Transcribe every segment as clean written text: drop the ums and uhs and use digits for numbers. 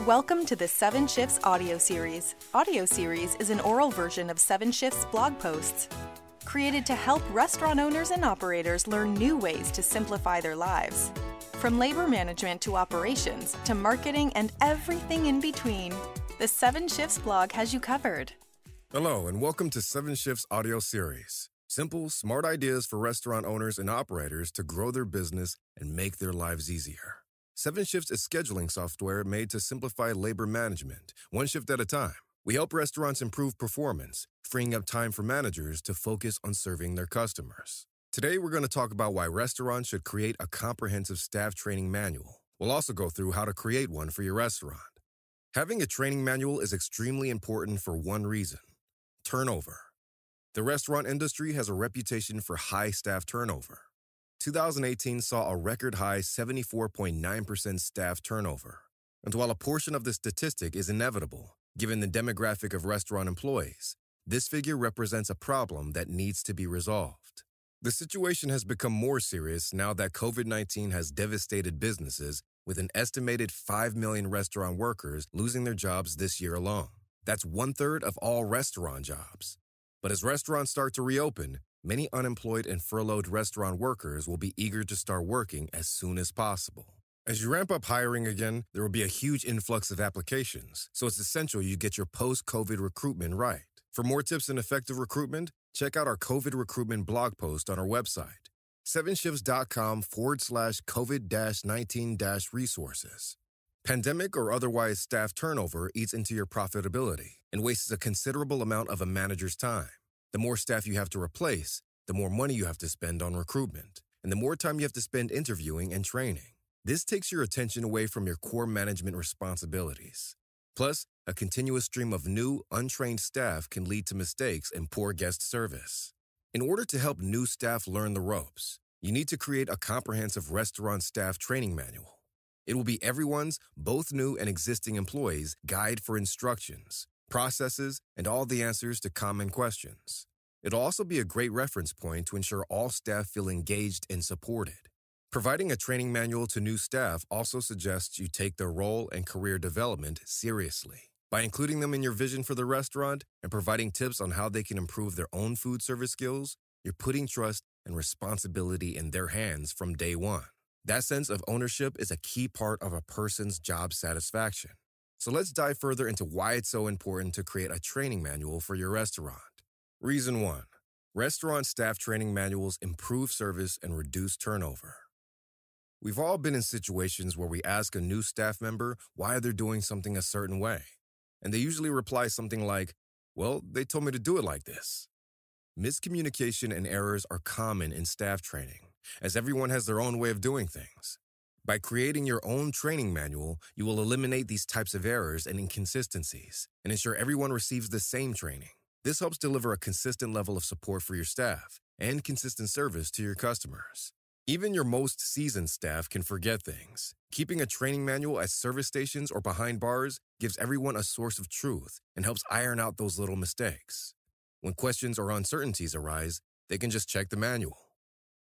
Welcome to the 7 Shifts audio series. Audio series is an oral version of 7 Shifts blog posts, created to help restaurant owners and operators learn new ways to simplify their lives. From labor management to operations to marketing and everything in between, the 7 Shifts blog has you covered. Hello, and welcome to 7 Shifts audio series. Simple, smart ideas for restaurant owners and operators to grow their business and make their lives easier. 7 Shifts is scheduling software made to simplify labor management, one shift at a time. We help restaurants improve performance, freeing up time for managers to focus on serving their customers. Today, we're going to talk about why restaurants should create a comprehensive staff training manual. We'll also go through how to create one for your restaurant. Having a training manual is extremely important for one reason: turnover. The restaurant industry has a reputation for high staff turnover. 2018 saw a record-high 74.9% staff turnover. And while a portion of the statistic is inevitable, given the demographic of restaurant employees, this figure represents a problem that needs to be resolved. The situation has become more serious now that COVID-19 has devastated businesses, with an estimated 5 million restaurant workers losing their jobs this year alone. That's 1/3 of all restaurant jobs. But as restaurants start to reopen, many unemployed and furloughed restaurant workers will be eager to start working as soon as possible. As you ramp up hiring again, there will be a huge influx of applications, so it's essential you get your post-COVID recruitment right. For more tips on effective recruitment, check out our COVID recruitment blog post on our website, 7shifts.com/COVID-19-resources. Pandemic or otherwise staff turnover eats into your profitability and wastes a considerable amount of a manager's time. The more staff you have to replace, the more money you have to spend on recruitment, and the more time you have to spend interviewing and training. This takes your attention away from your core management responsibilities. Plus, a continuous stream of new, untrained staff can lead to mistakes and poor guest service. In order to help new staff learn the ropes, you need to create a comprehensive restaurant staff training manual. It will be everyone's, both new and existing employees, guide for instructions, processes, and all the answers to common questions. It'll also be a great reference point to ensure all staff feel engaged and supported. Providing a training manual to new staff also suggests you take their role and career development seriously. By including them in your vision for the restaurant and providing tips on how they can improve their own food service skills, you're putting trust and responsibility in their hands from day one. That sense of ownership is a key part of a person's job satisfaction. So let's dive further into why it's so important to create a training manual for your restaurant. Reason 1. Restaurant staff training manuals improve service and reduce turnover. We've all been in situations where we ask a new staff member why they're doing something a certain way, and they usually reply something like, "Well, they told me to do it like this." Miscommunication and errors are common in staff training, as everyone has their own way of doing things. By creating your own training manual, you will eliminate these types of errors and inconsistencies and ensure everyone receives the same training. This helps deliver a consistent level of support for your staff and consistent service to your customers. Even your most seasoned staff can forget things. Keeping a training manual at service stations or behind bars gives everyone a source of truth and helps iron out those little mistakes. When questions or uncertainties arise, they can just check the manual.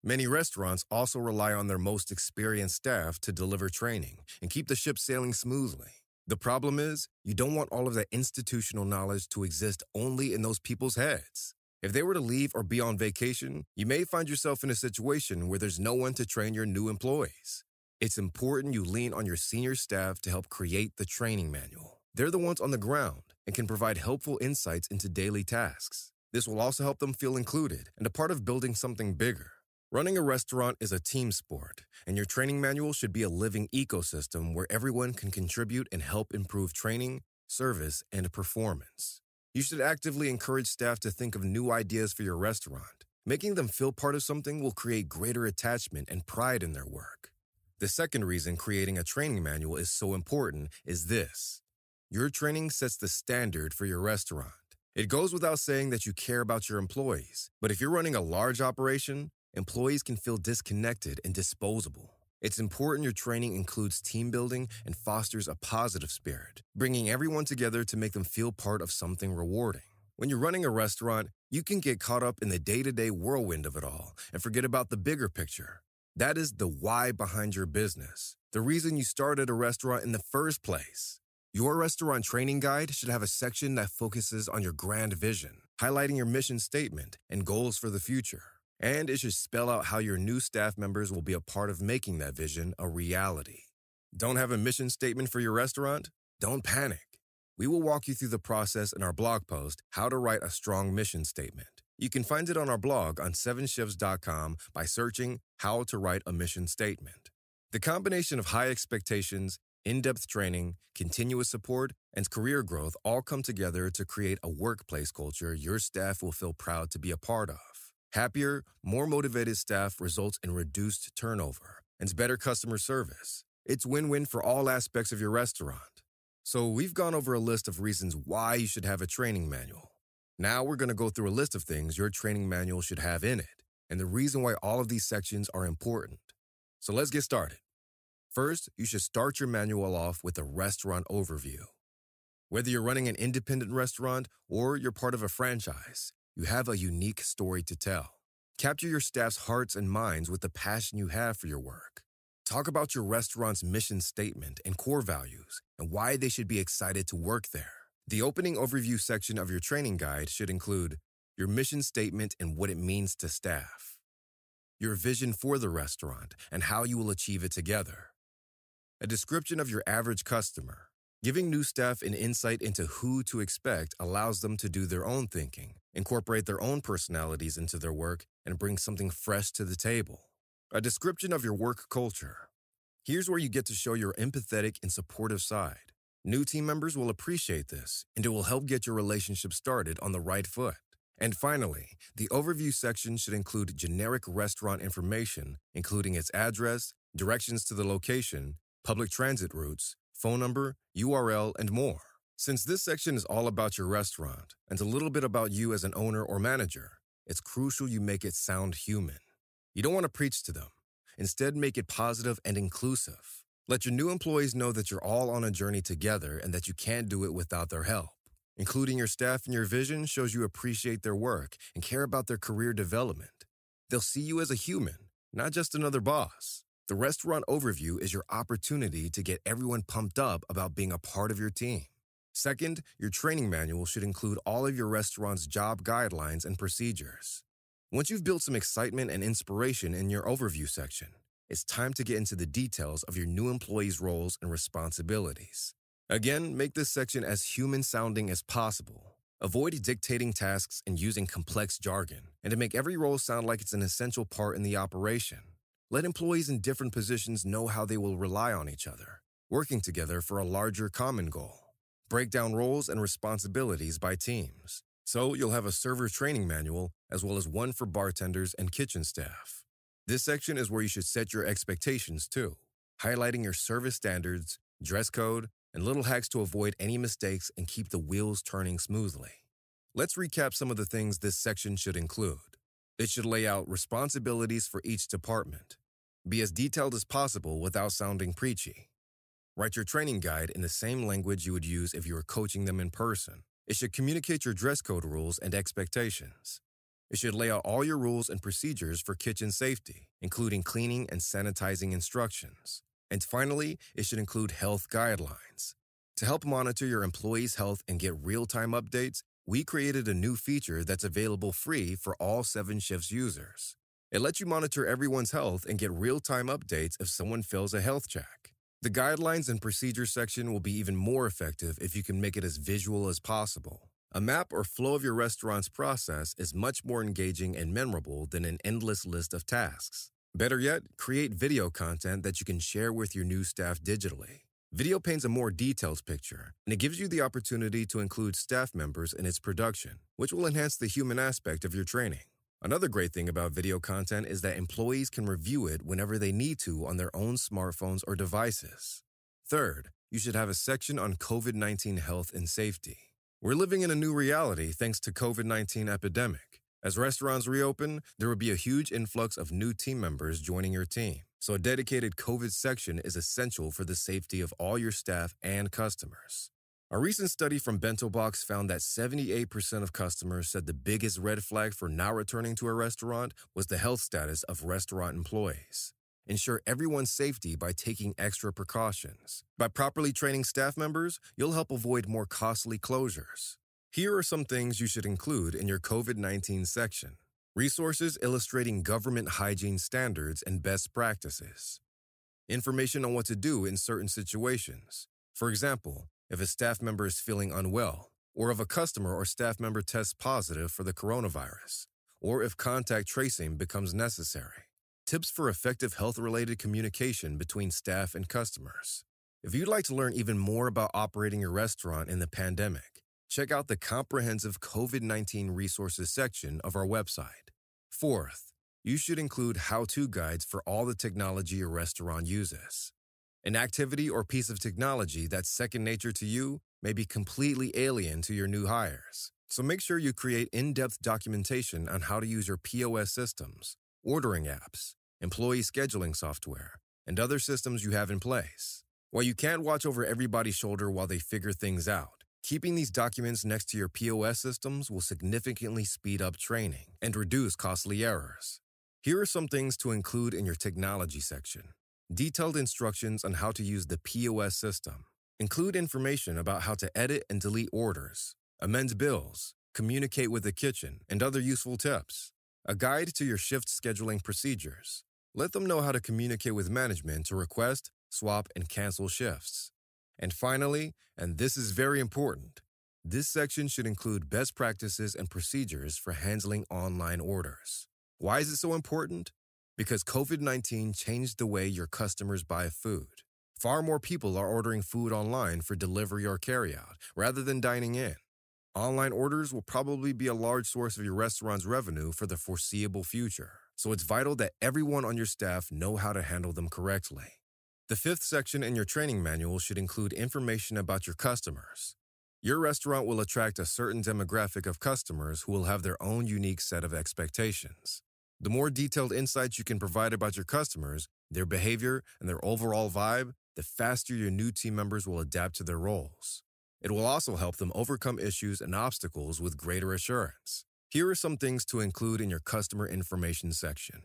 Many restaurants also rely on their most experienced staff to deliver training and keep the ship sailing smoothly. The problem is, you don't want all of that institutional knowledge to exist only in those people's heads. If they were to leave or be on vacation, you may find yourself in a situation where there's no one to train your new employees. It's important you lean on your senior staff to help create the training manual. They're the ones on the ground and can provide helpful insights into daily tasks. This will also help them feel included and a part of building something bigger. Running a restaurant is a team sport, and your training manual should be a living ecosystem where everyone can contribute and help improve training, service, and performance. You should actively encourage staff to think of new ideas for your restaurant. Making them feel part of something will create greater attachment and pride in their work. The second reason creating a training manual is so important is this: your training sets the standard for your restaurant. It goes without saying that you care about your employees, but if you're running a large operation, employees can feel disconnected and disposable. It's important your training includes team building and fosters a positive spirit, bringing everyone together to make them feel part of something rewarding. When you're running a restaurant, you can get caught up in the day-to-day whirlwind of it all and forget about the bigger picture. That is the why behind your business, the reason you started a restaurant in the first place. Your restaurant training guide should have a section that focuses on your grand vision, highlighting your mission statement and goals for the future. And it should spell out how your new staff members will be a part of making that vision a reality. Don't have a mission statement for your restaurant? Don't panic. We will walk you through the process in our blog post, How to Write a Strong Mission Statement. You can find it on our blog on 7shifts.com by searching How to Write a Mission Statement. The combination of high expectations, in-depth training, continuous support, and career growth all come together to create a workplace culture your staff will feel proud to be a part of. Happier, more motivated staff results in reduced turnover and better customer service. It's win-win for all aspects of your restaurant. So we've gone over a list of reasons why you should have a training manual. Now we're going to go through a list of things your training manual should have in it, and the reason why all of these sections are important. So let's get started. First, you should start your manual off with a restaurant overview. Whether you're running an independent restaurant or you're part of a franchise, you have a unique story to tell. Capture your staff's hearts and minds with the passion you have for your work. Talk about your restaurant's mission statement and core values and why they should be excited to work there. The opening overview section of your training guide should include your mission statement and what it means to staff, your vision for the restaurant and how you will achieve it together, a description of your average customer. Giving new staff an insight into who to expect allows them to do their own thinking, incorporate their own personalities into their work, and bring something fresh to the table. A description of your work culture. Here's where you get to show your empathetic and supportive side. New team members will appreciate this, and it will help get your relationship started on the right foot. And finally, the overview section should include generic restaurant information, including its address, directions to the location, public transit routes, phone number, URL, and more. Since this section is all about your restaurant and a little bit about you as an owner or manager, it's crucial you make it sound human. You don't want to preach to them. Instead, make it positive and inclusive. Let your new employees know that you're all on a journey together and that you can't do it without their help. Including your staff in your vision shows you appreciate their work and care about their career development. They'll see you as a human, not just another boss. The restaurant overview is your opportunity to get everyone pumped up about being a part of your team. Second, your training manual should include all of your restaurant's job guidelines and procedures. Once you've built some excitement and inspiration in your overview section, it's time to get into the details of your new employees' roles and responsibilities. Again, make this section as human-sounding as possible. Avoid dictating tasks and using complex jargon, and to make every role sound like it's an essential part in the operation. Let employees in different positions know how they will rely on each other, working together for a larger common goal. Break down roles and responsibilities by teams. So you'll have a server training manual as well as one for bartenders and kitchen staff. This section is where you should set your expectations too, highlighting your service standards, dress code, and little hacks to avoid any mistakes and keep the wheels turning smoothly. Let's recap some of the things this section should include. It should lay out responsibilities for each department. Be as detailed as possible without sounding preachy. Write your training guide in the same language you would use if you were coaching them in person. It should communicate your dress code rules and expectations. It should lay out all your rules and procedures for kitchen safety, including cleaning and sanitizing instructions. And finally, it should include health guidelines. To help monitor your employees' health and get real-time updates, we created a new feature that's available free for all 7 Shifts users. It lets you monitor everyone's health and get real-time updates if someone fails a health check. The guidelines and procedures section will be even more effective if you can make it as visual as possible. A map or flow of your restaurant's process is much more engaging and memorable than an endless list of tasks. Better yet, create video content that you can share with your new staff digitally. Video paints a more detailed picture, and it gives you the opportunity to include staff members in its production, which will enhance the human aspect of your training. Another great thing about video content is that employees can review it whenever they need to on their own smartphones or devices. Third, you should have a section on COVID-19 health and safety. We're living in a new reality thanks to COVID-19 epidemic. As restaurants reopen, there will be a huge influx of new team members joining your team. So a dedicated COVID section is essential for the safety of all your staff and customers. A recent study from Bento Box found that 78% of customers said the biggest red flag for not returning to a restaurant was the health status of restaurant employees. Ensure everyone's safety by taking extra precautions. By properly training staff members, you'll help avoid more costly closures. Here are some things you should include in your COVID-19 section. Resources illustrating government hygiene standards and best practices. Information on what to do in certain situations. For example, if a staff member is feeling unwell, or if a customer or staff member tests positive for the coronavirus, or if contact tracing becomes necessary. Tips for effective health-related communication between staff and customers. If you'd like to learn even more about operating your restaurant in the pandemic, check out the comprehensive COVID-19 resources section of our website. Fourth, you should include how-to guides for all the technology your restaurant uses. An activity or piece of technology that's second nature to you may be completely alien to your new hires. So make sure you create in-depth documentation on how to use your POS systems, ordering apps, employee scheduling software, and other systems you have in place. While you can't watch over everybody's shoulder while they figure things out, keeping these documents next to your POS systems will significantly speed up training and reduce costly errors. Here are some things to include in your technology section. Detailed instructions on how to use the POS system. Include information about how to edit and delete orders, amend bills, communicate with the kitchen, and other useful tips. A guide to your shift scheduling procedures. Let them know how to communicate with management to request, swap, and cancel shifts. And finally, and this is very important, this section should include best practices and procedures for handling online orders. Why is it so important? Because COVID-19 changed the way your customers buy food. Far more people are ordering food online for delivery or carryout rather than dining in. Online orders will probably be a large source of your restaurant's revenue for the foreseeable future, so it's vital that everyone on your staff know how to handle them correctly. The fifth section in your training manual should include information about your customers. Your restaurant will attract a certain demographic of customers who will have their own unique set of expectations. The more detailed insights you can provide about your customers, their behavior, and their overall vibe, the faster your new team members will adapt to their roles. It will also help them overcome issues and obstacles with greater assurance. Here are some things to include in your customer information section.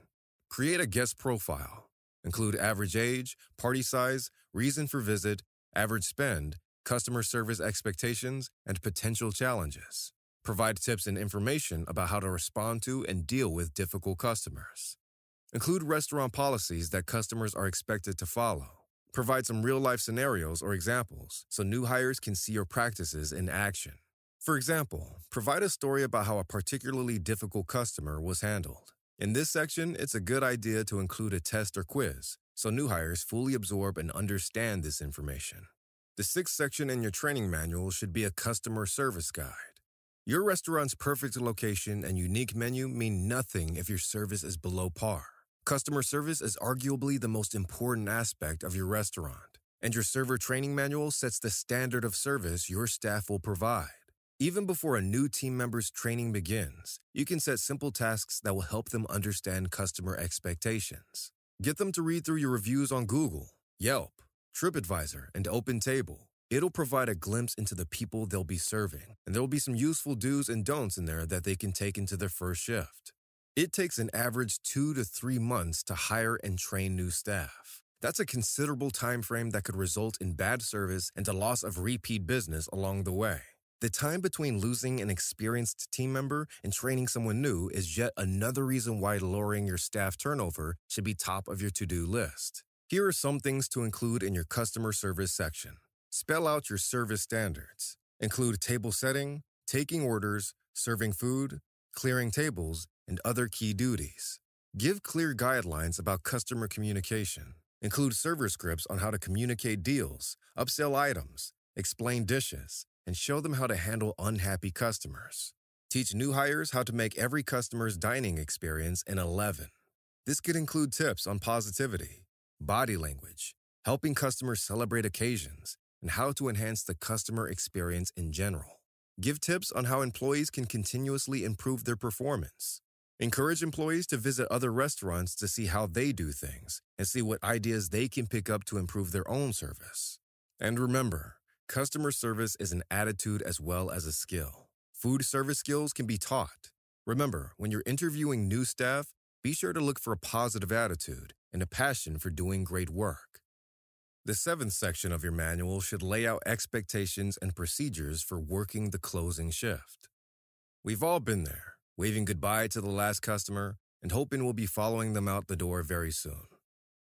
Create a guest profile. Include average age, party size, reason for visit, average spend, customer service expectations, and potential challenges. Provide tips and information about how to respond to and deal with difficult customers. Include restaurant policies that customers are expected to follow. Provide some real-life scenarios or examples so new hires can see your practices in action. For example, provide a story about how a particularly difficult customer was handled. In this section, it's a good idea to include a test or quiz so new hires fully absorb and understand this information. The sixth section in your training manual should be a customer service guide. Your restaurant's perfect location and unique menu mean nothing if your service is below par. Customer service is arguably the most important aspect of your restaurant, and your server training manual sets the standard of service your staff will provide. Even before a new team member's training begins, you can set simple tasks that will help them understand customer expectations. Get them to read through your reviews on Google, Yelp, TripAdvisor, and OpenTable. It'll provide a glimpse into the people they'll be serving, and there'll be some useful do's and don'ts in there that they can take into their first shift. It takes an average 2 to 3 months to hire and train new staff. That's a considerable time frame that could result in bad service and a loss of repeat business along the way. The time between losing an experienced team member and training someone new is yet another reason why lowering your staff turnover should be top of your to-do list. Here are some things to include in your customer service section. Spell out your service standards. Include table setting, taking orders, serving food, clearing tables, and other key duties. Give clear guidelines about customer communication. Include server scripts on how to communicate deals, upsell items, explain dishes, and show them how to handle unhappy customers. Teach new hires how to make every customer's dining experience an 11. This could include tips on positivity, body language, helping customers celebrate occasions, and how to enhance the customer experience in general. Give tips on how employees can continuously improve their performance. Encourage employees to visit other restaurants to see how they do things and see what ideas they can pick up to improve their own service. And remember, customer service is an attitude as well as a skill. Food service skills can be taught. Remember, when you're interviewing new staff, be sure to look for a positive attitude and a passion for doing great work. The seventh section of your manual should lay out expectations and procedures for working the closing shift. We've all been there, waving goodbye to the last customer and hoping we'll be following them out the door very soon.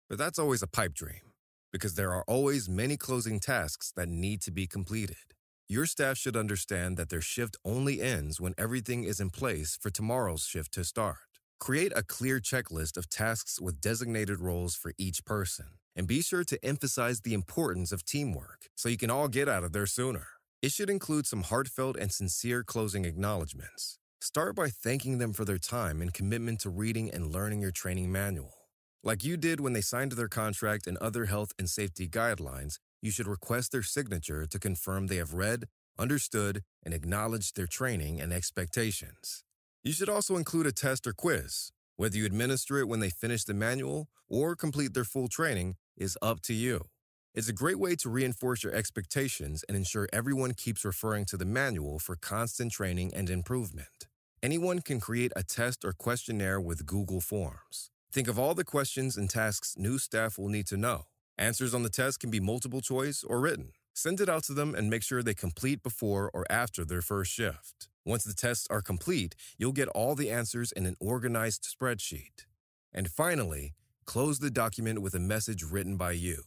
But that's always a pipe dream, because there are always many closing tasks that need to be completed. Your staff should understand that their shift only ends when everything is in place for tomorrow's shift to start. Create a clear checklist of tasks with designated roles for each person, and be sure to emphasize the importance of teamwork so you can all get out of there sooner. It should include some heartfelt and sincere closing acknowledgments. Start by thanking them for their time and commitment to reading and learning your training manual. Like you did when they signed their contract and other health and safety guidelines, you should request their signature to confirm they have read, understood, and acknowledged their training and expectations. You should also include a test or quiz. Whether you administer it when they finish the manual or complete their full training is up to you. It's a great way to reinforce your expectations and ensure everyone keeps referring to the manual for constant training and improvement. Anyone can create a test or questionnaire with Google Forms. Think of all the questions and tasks new staff will need to know. Answers on the test can be multiple choice or written. Send it out to them and make sure they complete before or after their first shift. Once the tests are complete, you'll get all the answers in an organized spreadsheet. And finally, close the document with a message written by you.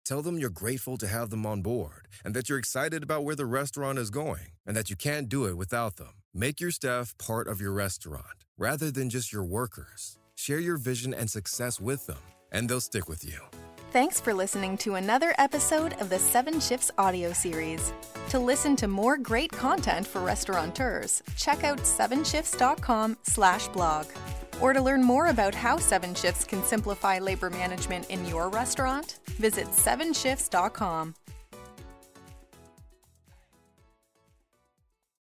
Tell them you're grateful to have them on board and that you're excited about where the restaurant is going and that you can't do it without them. Make your staff part of your restaurant rather than just your workers. Share your vision and success with them, and they'll stick with you. Thanks for listening to another episode of the 7 Shifts audio series. To listen to more great content for restaurateurs, check out 7shifts.com/blog. Or to learn more about how 7 Shifts can simplify labor management in your restaurant, visit 7shifts.com.